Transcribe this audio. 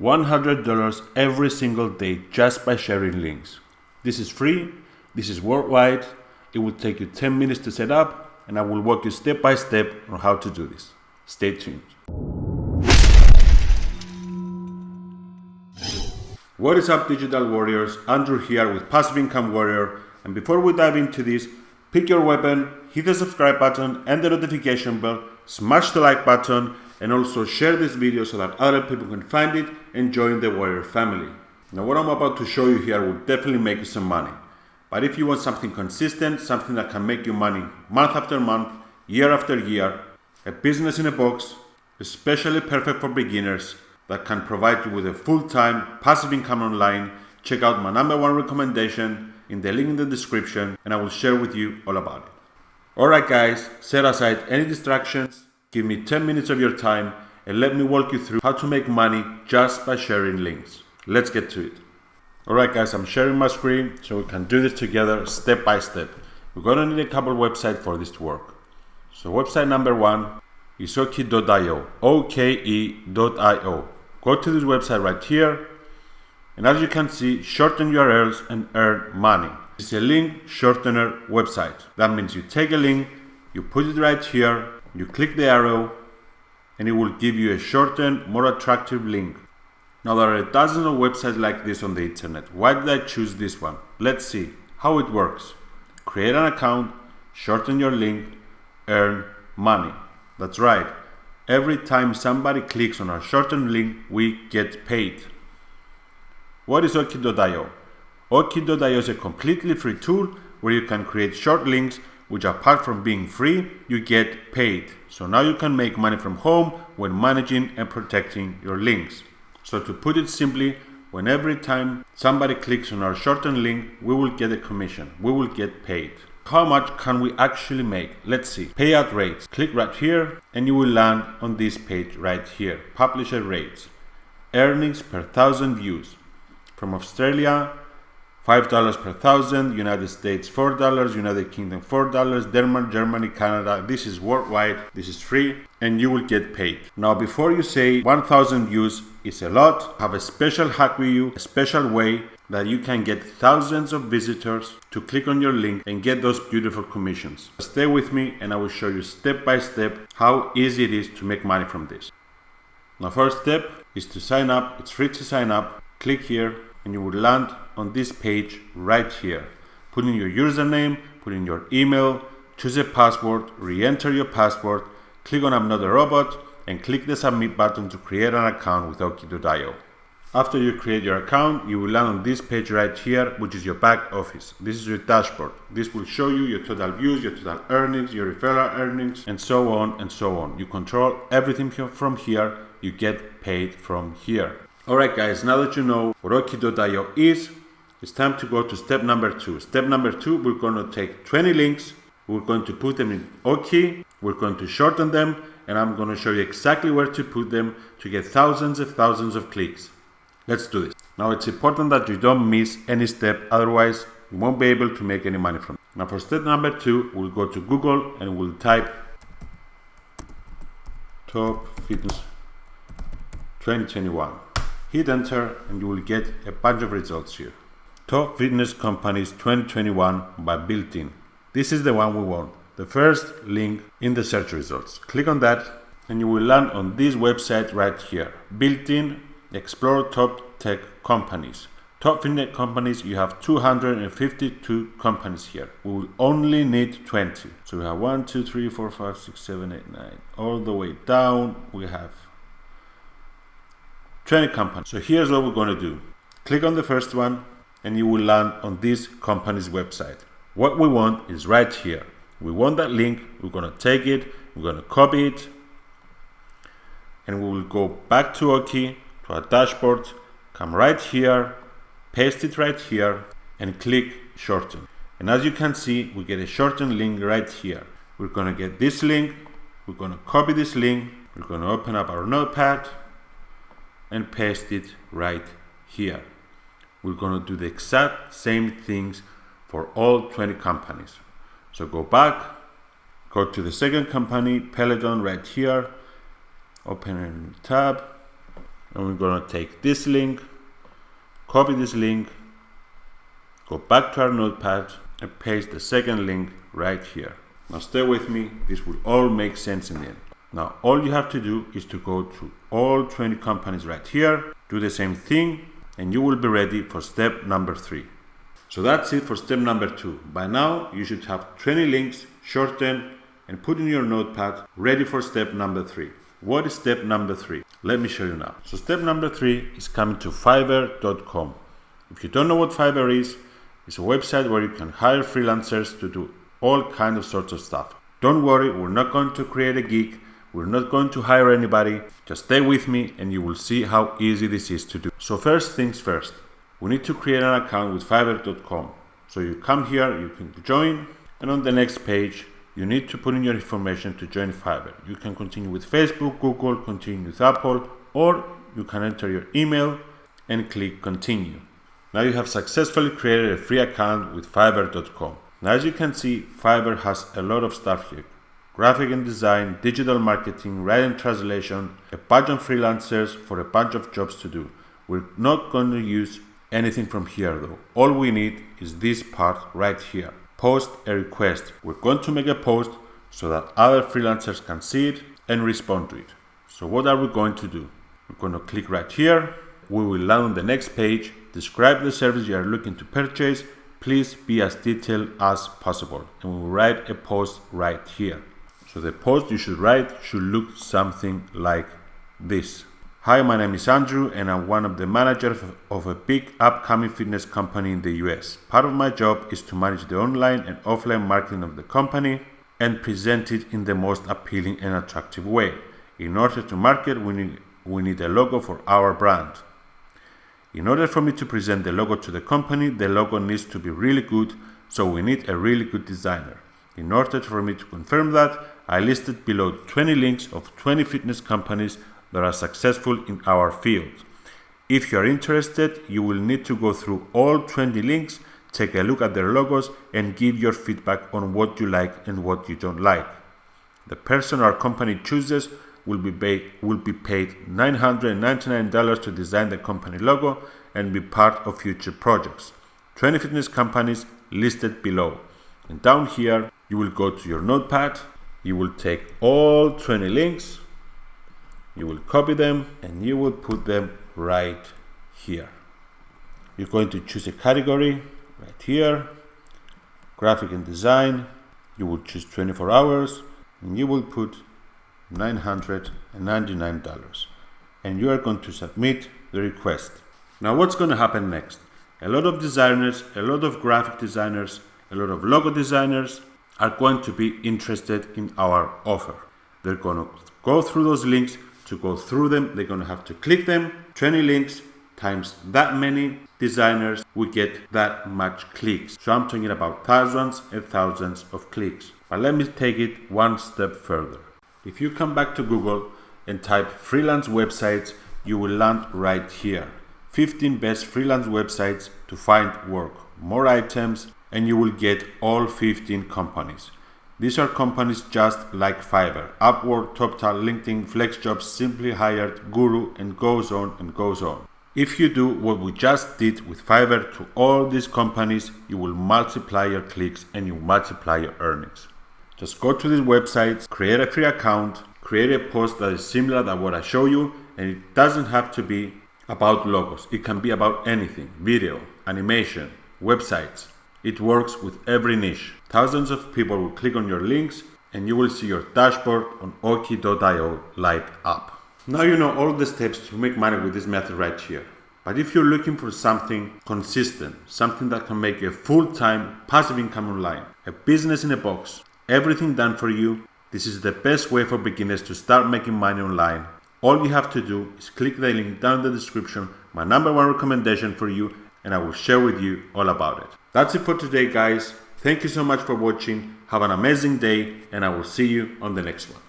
$100 every single day just by sharing links. This is free, this is worldwide, it will take you 10 minutes to set up, and I will walk you step by step on how to do this. Stay tuned. What is up, digital warriors? Andrew here with Passive Income Warrior, and before we dive into this, pick your weapon, hit the subscribe button and the notification bell, smash the like button, and also share this video so that other people can find it and join the warrior family. Now what I'm about to show you here will definitely make you some money. But if you want something consistent, something that can make you money month after month, year after year, a business in a box, especially perfect for beginners, that can provide you with a full-time passive income online, check out my #1 recommendation in the link in the description, and I will share with you all about it. Alright guys, set aside any distractions, give me 10 minutes of your time, and let me walk you through how to make money just by sharing links. Let's get to it. Alright guys, I'm sharing my screen so we can do this together step by step. We're gonna need a couple websites for this to work. So website #1 is oke.io, oke.io. Go to this website right here, and as you can see, shorten URLs and earn money. It's a link shortener website. That means you take a link, you put it right here, you click the arrow, and it will give you a shortened, more attractive link. Now there are dozens of websites like this on the internet. Why did I choose this one? Let's see how it works. Create an account, shorten your link, earn money. That's right. Every time somebody clicks on our shortened link, we get paid. What is oke.io? Oke.io is a completely free tool where you can create short links, which apart from being free, you get paid. So now you can make money from home when managing and protecting your links. So to put it simply, when every time somebody clicks on our shortened link, we will get a commission. We will get paid. How much can we actually make? Let's see. Payout rates. Click right here and you will land on this page right here. Publisher rates. Earnings per 1,000 views. From Australia, $5 per 1,000, United States $4, United Kingdom $4, Denmark, Germany, Canada. This is worldwide, this is free, and you will get paid. Now before you say 1,000 views is a lot, I have a special hack with you, a special way that you can get thousands of visitors to click on your link and get those beautiful commissions. Stay with me and I will show you step by step how easy it is to make money from this. Now first step is to sign up. It's free to sign up. Click here and you will land on this page right here. Put in your username, put in your email, choose a password, re-enter your password, click on I'm not a robot, and click the submit button to create an account with oke.io. After you create your account, you will land on this page right here, which is your back office. This is your dashboard. This will show you your total views, your total earnings, your referral earnings, and so on and so on. You control everything from here. You get paid from here. Alright guys, now that you know what oke.io is, it's time to go to step #2. Step #2, we're going to take 20 links, we're going to put them in Oke, we're going to shorten them, and I'm going to show you exactly where to put them to get thousands of clicks. Let's do this. Now it's important that you don't miss any step, otherwise you won't be able to make any money from it. Now for step #2, we'll go to Google and we'll type Top Fitness 2021. Hit enter and you will get a bunch of results here. Top Fitness Companies 2021 by Built-in. This is the one we want. The first link in the search results. Click on that and you will land on this website right here. Built-in, explore top tech companies. Top fitness companies, you have 252 companies here. We will only need 20. So we have 1, 2, 3, 4, 5, 6, 7, 8, 9. All the way down, we have 20 companies. So here's what we're going to do. Click on the first one and you will land on this company's website. What we want is right here. We want that link. We're going to take it. We're going to copy it. And we will go back to Oke, to our dashboard, come right here, paste it right here, and click shorten. And as you can see, we get a shortened link right here. We're going to get this link. We're going to copy this link. We're going to open up our notepad and paste it right here. We're going to do the exact same things for all 20 companies. So go back, go to the second company, Peloton right here, open a new tab, and we're going to take this link, copy this link, go back to our notepad and paste the second link right here. Now stay with me, this will all make sense in the end. Now all you have to do is to go to all 20 companies right here, do the same thing, and you will be ready for step number 3. So that's it for step number 2. By now you should have 20 links shortened and put in your notepad, ready for step number 3. What is step number 3? Let me show you now. So step number 3 is coming to Fiverr.com. If you don't know what Fiverr is, it's a website where you can hire freelancers to do all kinds of sorts of stuff. Don't worry, we're not going to create a gig. We're not going to hire anybody. Just stay with me and you will see how easy this is to do. So first things first, we need to create an account with Fiverr.com. So you come here, you can join, and on the next page, you need to put in your information to join Fiverr. You can continue with Facebook, Google, continue with Apple, or you can enter your email and click continue. Now you have successfully created a free account with Fiverr.com. Now as you can see, Fiverr has a lot of stuff here. Graphic and design, digital marketing, writing translation, a bunch of freelancers for a bunch of jobs to do. We're not going to use anything from here though. All we need is this part right here. Post a request. We're going to make a post so that other freelancers can see it and respond to it. So what are we going to do? We're going to click right here. We will land on the next page, describe the service you are looking to purchase. Please be as detailed as possible. And we will write a post right here. So the post you should write should look something like this. Hi, my name is Andrew and I'm one of the managers of a big upcoming fitness company in the US. Part of my job is to manage the online and offline marketing of the company and present it in the most appealing and attractive way. In order to market, we need a logo for our brand. In order for me to present the logo to the company, the logo needs to be really good, so we need a really good designer. In order for me to confirm that, I listed below 20 links of 20 fitness companies that are successful in our field. If you are interested, you will need to go through all 20 links, take a look at their logos, and give your feedback on what you like and what you don't like. The person our company chooses will be paid $999 to design the company logo and be part of future projects. 20 fitness companies listed below. And down here, you will go to your notepad, you will take all 20 links, you will copy them, and you will put them right here. You're going to choose a category right here, graphic and design. You will choose 24 hours, and you will put $999. And you are going to submit the request. Now what's going to happen next? A lot of designers, a lot of graphic designers, a lot of logo designers are going to be interested in our offer. They're going to go through those links. To go through them, they're going to have to click them. 20 links times that many designers, we get that much clicks. So I'm talking about thousands and thousands of clicks. But let me take it one step further. If you come back to Google and type freelance websites, you will land right here. 15 best freelance websites to find work, more items, and you will get all 15 companies. These are companies just like Fiverr, Upwork, TopTal, LinkedIn, FlexJobs, Simply Hired, Guru, and goes on and goes on. If you do what we just did with Fiverr to all these companies, you will multiply your clicks and you multiply your earnings. Just go to these websites, create a free account, create a post that is similar to what I show you, and it doesn't have to be about logos. It can be about anything, video, animation, websites. It works with every niche. Thousands of people will click on your links and you will see your dashboard on Oki.io light up. Now you know all the steps to make money with this method right here. But if you're looking for something consistent, something that can make you a full-time passive income online, a business in a box, everything done for you, this is the best way for beginners to start making money online. All you have to do is click the link down in the description, my number one recommendation for you, and I will share with you all about it. That's it for today, guys. Thank you so much for watching. Have an amazing day, and I will see you on the next one.